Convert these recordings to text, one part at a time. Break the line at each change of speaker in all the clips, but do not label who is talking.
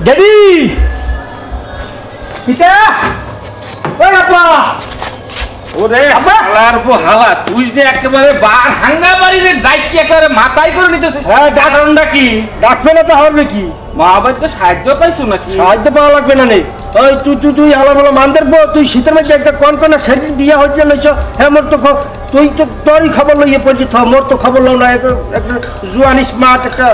Daddy পিতা ওই আপা
ওরে হালার পো হালা তুই যে একেবারে বার হাঙ্গা বাড়ি যে ডাইকি একেবারে মাথায় করে নিতেছিস।
হ্যাঁ
কারণটা কি?
ডাকবে না তো হবে কি?
মা আবার তো সাহায্য পাইছো নাকি?
সাহায্য পাওয়া লাগবে না নেই। ওই তুই হালা বলো মানদের বউ তুই শীতের মধ্যে একটা কনকনা সেদিন বিয়া হচ্ছে লইছ। হ্যাঁ মোর তো তুই তো তোরই খবর লইয়ে পড়ছিস, মোর তো খবর লও না। একটা জুয়ান স্মার্ট একটা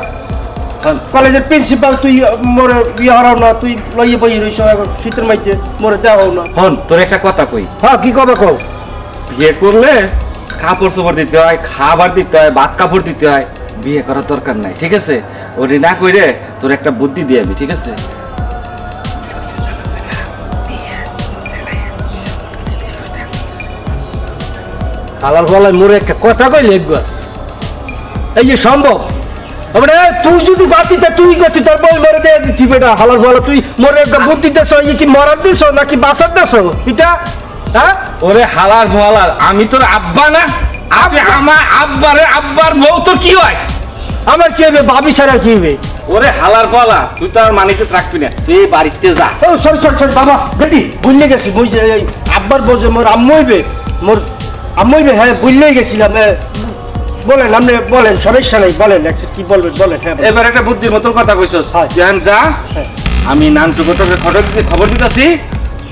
কলেজের প্রিন্সিপাল তুই মোর বিয়ে হারাও না, তুই লইয়ে বই রইছ শীতের মধ্যে মোরে দেওয়াও না।
হন তোর একটা কথা কই।
হ্যাঁ কি কবে কও?
বিয়ে করলে কাপড় চোপড় দিতে হয়, খাবার দিতে হয়, ভাত কাপড় দিতে হয়। বিয়ে করার দরকার নাই, ঠিক আছে? ওরে না কইরে তোর একটা বুদ্ধি দিয়ে আমি, ঠিক আছে?
হালার বলায় মোরে একটা কথা কইলে একবার এই যে সম্ভব আমরা তুই যদি বাতিতে তুই গতি তোর বই মরে দিয়ে দিচ্ছি বেটা। হালার বলা তুই মোরে একটা বুদ্ধি দেশ ইয়ে কি মরার দেশ নাকি বাসার দেশ পিতা? হ্যাঁ
ওরে হালার মোয়ালার আমি তোর আব্বা না? আপনি আমার আব্বার বউ তোর কি হয়?
আমার কি হবে? ভাবি ছাড়া কি হবে?
ওরে হালার বলা তুই তো আর মানিকে রাখবি না, তুই বাড়িতে যা।
ও সরি বাবা বেটি বুঝলে গেছি বুঝছে আব্বার বোঝে মোর আম্মু হইবে মোর আম্মু হইবে। হ্যাঁ বুঝলেই গেছিলাম। বলেন আপনি বলেন, সমস্যা নেই বলেন কি বলবেন বলেন। হ্যাঁ
এবার একটা বুদ্ধির মতন কথা কইছস।
হ্যাঁ।
যেন যা আমি নান্টু ঘটকের খবর দিতেছি,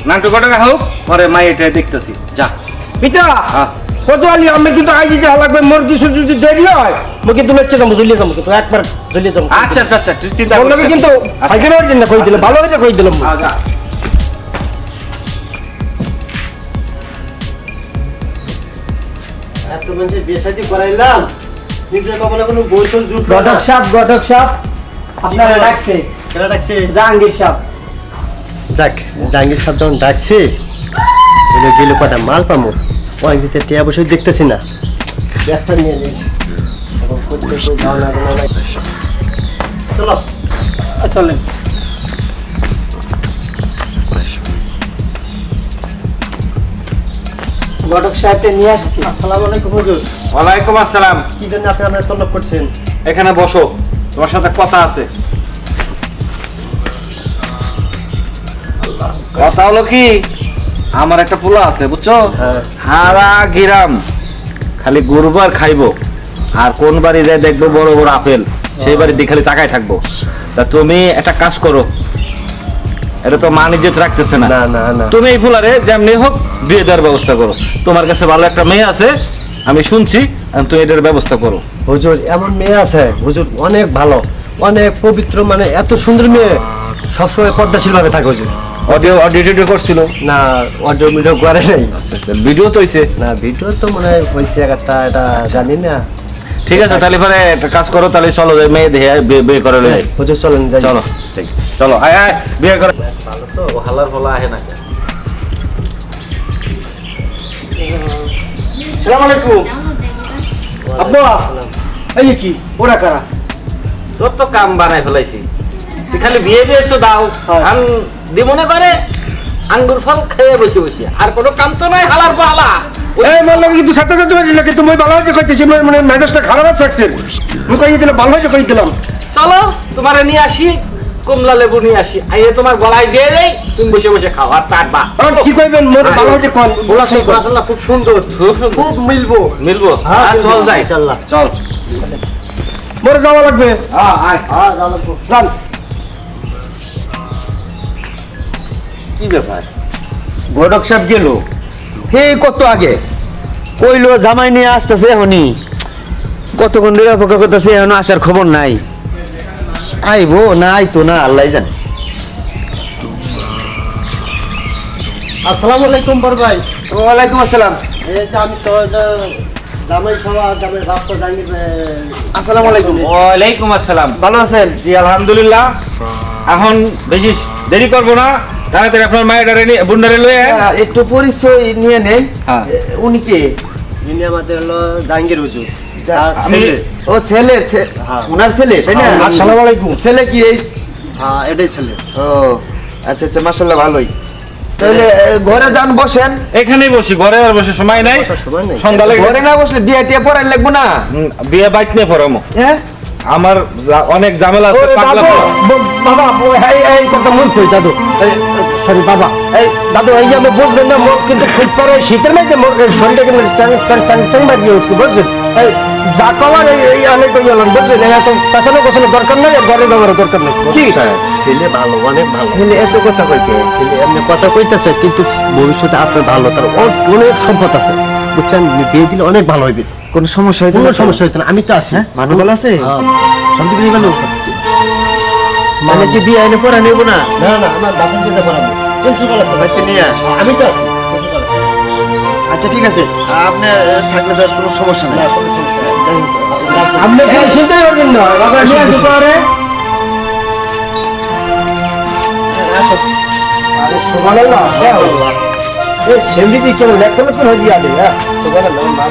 নান্টু ঘটক হোক পরে মা এটা দেখতেছি যা।
পিতা
হ্যাঁ।
কত আলি আমি কিন্তু আইজি যা লাগবে মোর কিছু যদি দেরি হয় মই কিন্তু লেটকে যাবো জ্বলিয়ে যাবো কিন্তু একবার জ্বলিয়ে যাবো।
আচ্ছা আচ্ছা আচ্ছা তুই চিন্তা
বললাম
করিস না।
কিন্তু ফাইজের ওর জন্য কই দিলাম ভালো হইলে কই দিলাম।
যা।
এত মানে বিয়ে শাদী করাইলাম নিজে কখনো কোনো বইসল জুট ঘটক সাহেব আপনারা ডাকছে। কেন ডাকছে? জাহাঙ্গীর সাহেব। যাক জাহাঙ্গীর সাহেব যখন ডাকছে এলে গেলে কটা মাল পামো ওই ভিতরে টিয়া বসে দেখতেছি না ব্যাগটা নিয়ে যাই চলো চলেন। ঘটক সাহেবকে নিয়ে আসছি। আসসালামু আলাইকুম হুজুর।
ওয়ালাইকুম আসসালাম।
কি জন্য আপনি আমরা তলব করছেন?
এখানে বসো, তোমার সাথে কথা আছে। কথা হলো কি, আমার একটা পোলা আছে বুঝছো, হারা গিরাম খালি গরুবার খাইবো আর কোন বাড়ি যায় দেখবো বড় বড় আপেল, সেই বাড়ি দিয়ে খালি তাকায় থাকবো। তা তুমি একটা কাজ করো, এটা তো মান ইজ্জত রাখতেছে না। তুমি এই পোলারে যেমনি হোক বিয়ে দেওয়ার ব্যবস্থা করো। তোমার কাছে ভালো একটা মেয়ে আছে আমি শুনছি, তুমি এটার ব্যবস্থা করো।
হুজুর এমন মেয়ে আছে হুজুর অনেক ভালো অনেক পবিত্র, মানে এত সুন্দর মেয়ে সবসময় পদ্মাশীল ভাবে থাকে হুজুর।
অডিও করছিল
না? অডিও ভিডিও করে নাই।
ভিডিও তো হইছে
না? ভিডিও তো মনে হয় হয়েছে একটা, এটা জানি না।
ঠিক আছে তাহলে পরে একটা কাজ করো, তাহলে চলো যাই মেয়ে দেখে বিয়ে করে লই।
হুজুর চলেন যাই।
চলো চলো আয় আয় বিয়ে করে। ভালো তো হালার বলা আহে না।
আসসালামু আলাইকুম আব্বা। এই কি ওরা কারা?
তোর তো কাম বানাই ফেলাইছি, তুই খালি বিয়ে দিয়েছো দাও আন দি মনে করে আঙ্গুর ফল খেয়ে বসে বসে, আর কোনো কাম তো নাই হালার পালা।
এই বললাম কিন্তু সাথে সাথে না কিন্তু মই ভালো হইতে কইতেছি, মানে মেজাজটা খারাপ আছে আমি কই দিলাম ভালো হইতে কই দিলাম।
চলো তোমারে নিয়ে আসি, কমলা লেবু নিয়ে আসি, আইয়ে তোমার গলায় দিয়ে দেই, তুমি বসে বসে খাও আর চাটবা।
আর কি কইবেন মোর ভালো হইতে কোন বলা সেই মাশাআল্লাহ খুব সুন্দর খুব মিলবো।
হ্যাঁ চল যাই
ইনশাআল্লাহ
চল।
মোর যাওয়া লাগবে।
হ্যাঁ আয়
যাওয়া লাগবে। চল।
কি ব্যাপার?
ঘটক সাহেব গেল হে কত আগে কইলো জামাই নিয়ে আসতেছে, এখনই কতক্ষণ ধরে অপেক্ষা করতেছে, এখনো আসার খবর নাই। আইবো না আইতো না আল্লাহ জানে। আসসালামু আলাইকুম বড় ভাই। ওয়ালাইকুম আসসালাম। এই যে আমি তো জামাই সভা জামাই রাস্তা জানি। আসসালামু আলাইকুম।
ওয়ালাইকুম আসসালাম।
ভালো আছেন?
জি আলহামদুলিল্লাহ। এখন বেশি দেরি করবো না, তাড়াতাড়ি আপনার মায়ের বুন্ডারে লয়ে
একটু পরিচয় নিয়ে নেই।
হ্যাঁ।
উনি কে? ইনি আমাদের হলো জাহাঙ্গীর হুজুর।
আমি
ও ছেলে, ওনার ছেলে তাই না?
আসসালামু আলাইকুম।
ছেলে কি এই? হ্যাঁ এটাই ছেলে। ও আচ্ছা আচ্ছা মাশাআল্লাহ ভালোই। তাহলে ঘরে যান বসেন।
এখানেই বসি, ঘরে আর বসে সময় নাই।
সময় নেই।
সন্ধ্যা লাগে
ঘরে না বসলে বিয়ে টিয়ে পড়াই লাগবো না?
বিয়ে বাইক নিয়ে পড়ামো।
হ্যাঁ
আমার অনেক ঝামেলা আছে
ওরে
পাগলা
দাদু, বাবা এই কথা মন কই দাদু, সরি বাবা, এই দাদু এই যে আমি বুঝবেন না, মোর কিন্তু খুব পরে শীতের মধ্যে মোর শরীরটা কিন্তু চাং মারি উঠছে বুঝছেন। এই যা কবার এই অনেক ইয়ে হলেন বুঝছেন, এত পেছানো গোছানো দরকার নাই, আর ঘরে যাওয়ার দরকার নেই। কি
ছেলে ভালো, অনেক ভালো। ছেলে এত কথা কইতে, ছেলে এমনি কথা কইতেছে, কিন্তু ভবিষ্যতে আপনার ভালো, তার অনেক সম্পদ আছে বুঝছেন। বিয়ে দিলে অনেক ভালো হইবে, কোনো সমস্যা হইবে, কোনো সমস্যা হইতো না। আমি তো আছি, মানুষ ভালো আছে, সব দিকে ভালো। মানে কি বিয়ে আইনে পড়া নেব না?
না না, আমার বাসন যেতে পারবো,
হয়তো নিয়ে
আমি তো আছি।
আচ্ছা ঠিক আছে, আপনি থাকলে তো আর কোনো সমস্যা নেই।
আপনি কোনো চিন্তাই করবেন না, বাবা নিয়ে আসতে পারে। আরে সুবহানাল্লাহ, এই সেমরি কেন লেখানো কোন হইয়া দে, হ্যাঁ সুবহানাল্লাহ।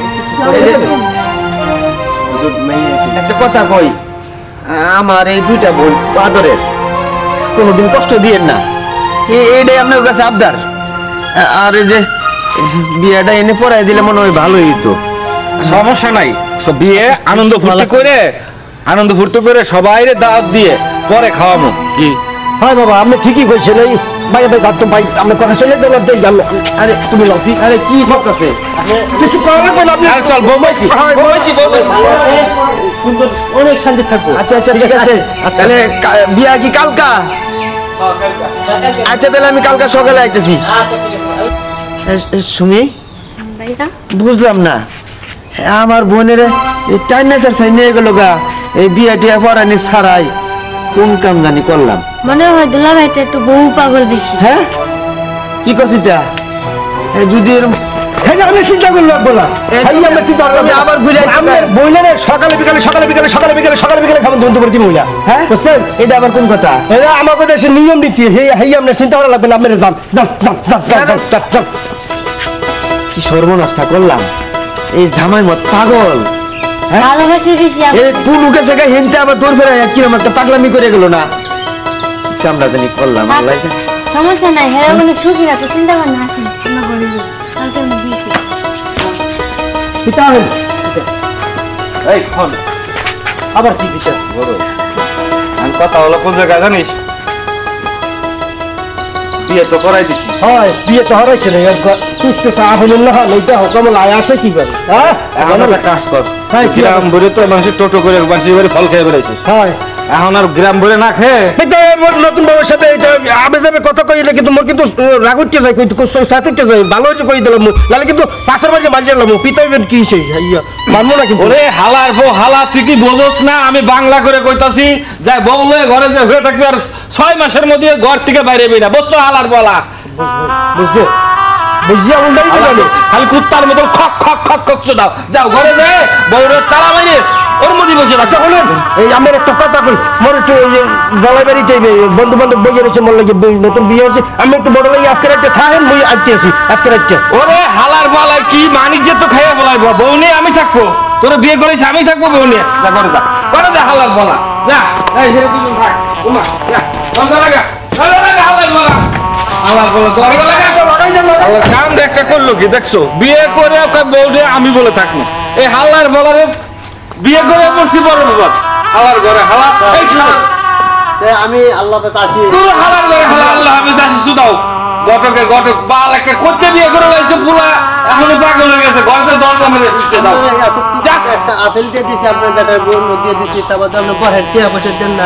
একটা কথা কই, আমার এই দুইটা বোন আদরের, কোনোদিন কষ্ট দিয়েন না, এইটাই আপনার কাছে আবদার। আর এই যে বিয়েটা এনে পড়াই দিলে মনে হয় ভালোই হইতো।
সমস্যা নাই, সব বিয়ে আনন্দ ফুর্তি করে সবাই দাওয়াত দিয়ে পরে খাওয়ামো। কি
হ্যাঁ বাবা, আপনি ঠিকই কইছেন। এই ভাই ভাই যাতো ভাই, আমরা কথা চলে জবাব দেই।
আরে তুমি লাও, আরে কি করতেছে?
কিছু করার লাগবে না, আপনি
আর চল বৌমাইছি
সুন্দর অনেক শান্তি থাকবো।
আচ্ছা আচ্ছা ঠিক আছে, তাহলে বিয়া কি কালকা? আচ্ছা তাহলে আমি কালকা সকালে আইতেছি। শুনি,
ভাইরা
বুঝলাম না, আমার বোনের টাইম নেচার চাই নিয়ে গেল গা, এই বিয়া টিয়া পড়ানি ছাড়াই কোন কাম জানি করলাম।
মনে হয় দুলা ভাইটা একটু বউ পাগল বেশি।
হ্যাঁ কি কছিটা? যদি এরম
হ্যাঁ আমি চিন্তা করলাম বলা, ভাই আমরা চিন্তা করলাম
আবার ঘুরে
আপনার বইলের সকালে বিকালে খাবেন ধন্তু করে দিই মহিলা।
হ্যাঁ বুঝছেন, এটা আবার কোন কথা?
এটা আমাদের দেশের নিয়ম নীতি, হেই আপনার চিন্তা করা লাগবে না, আপনারা যান যান যান যান যান যান যান।
কি সর্বনাশটা করলাম, এই জামাই মত পাগল।
ভালোবাসে বেশি।
এই কোন গেছে গা হিনতে আবার তোর ফেরা কিরম একটা পাগলামি করে গেল না, কামড়া জানি করলাম। আল্লাহ
সমস্যা নাই, হেরা অনেক সুখী আছে, চিন্তা করেন না। আসেন আমরা বলে দিই, কালকে আমি দিয়েছি।
পিতা হন
এই খন
আবার কি বিচার
বড় আমি কথা হলো কোন জায়গায় জানিস? বিয়ে তো করাই দিছি।
হয় বিয়ে তো হরাইছে না, সুস্থ সাহাবুল্লাহ এইটা হুকামল আয় আসে কি করে? হ্যাঁ
এখন একটা কাজ কর,
হ্যাঁ, কি
গ্রাম ভরে তো মানুষের টোটো করে মানুষের বাড়ি ফল খেয়ে বেড়াইছিস,
হয়
এখন আর গ্রাম ভরে না খেয়ে
নতুন বউর সাথে আবে যাবে কথা কইলে কিন্তু মোর কিন্তু রাগ উঠতে যায়, সাথ উঠতে যায়, ভালো হইতে কই দিলাম, নাহলে কিন্তু পাশের বাড়ি মারি দিলাম, পিতাইবেন কি সেই মানবো না কিন্তু।
ওরে হালার বউ হালা, তুই কি বোঝস না? আমি বাংলা করে কইতাছি, যা বউ লয়ে ঘরে যে হয়ে থাকবি আর 6 মাসের মধ্যে ঘর থেকে বাইরে বেরা, বুঝছো? হালার বলা
বুঝছো, বুঝিয়া উল্টাই দিলাম।
খালি কুত্তার মতো খক খক খক খক দাও, যাও ঘরে যে বউরে তালা মাইরে ওর মধ্যে বসে
আচ্ছা বলেন, এই আমার একটা কথা কই, মোর একটু ওই যে জলাই বাড়িতে বন্ধু বান্ধব বইয়ে রয়েছে, মোর লাগে নতুন বিয়ে হচ্ছে, আমি একটু বড় লাগে আজকে রাখতে থাকেন, মই আজকে আছি আজকে রাখতে।
ওরে হালার বলাই কি বাণিজ্য তো খাইয়া বলাইব, বউ নিয়ে আমি থাকবো, তোর বিয়ে করেছি আমি থাকবো, বউ নিয়ে যা করে যা করে দে হালার বলা, যা এই হেরে দুজন থাক ওমা, যা দরজা লাগা হালার বলা, হালার বলা দরজা লাগা। আল্লাহ কাম একটা করলো কি দেখছো? বিয়ে করে ওকে বউ নিয়ে আমি বলে থাকবো, এই হালার বলারে বিয়ে করে পড়ছি বড় বিপদ। হালার ঘরে হালা, এই
আমি আল্লাহ আসি।
তোর হালার ঘরে হালা, আল্লাহ হাফেজ আসি শুধাও। ঘটক বাল একটা করতে বিয়ে করে লাইছে পুরা, এখনো পাগল হয়ে গেছে, ঘরে দরজা মেরে দিচ্ছে দাও।
একটা আপেল দিয়ে দিছি, আপনার বেটার বোন দিয়ে দিছি, তারপর আপনি বহের টিয়া পয়সা দেন না,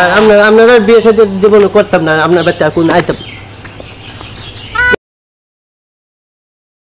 আপনারা বিয়ে সাথে জীবনে করতাম না, আপনার বাচ্চা কোন আইতাম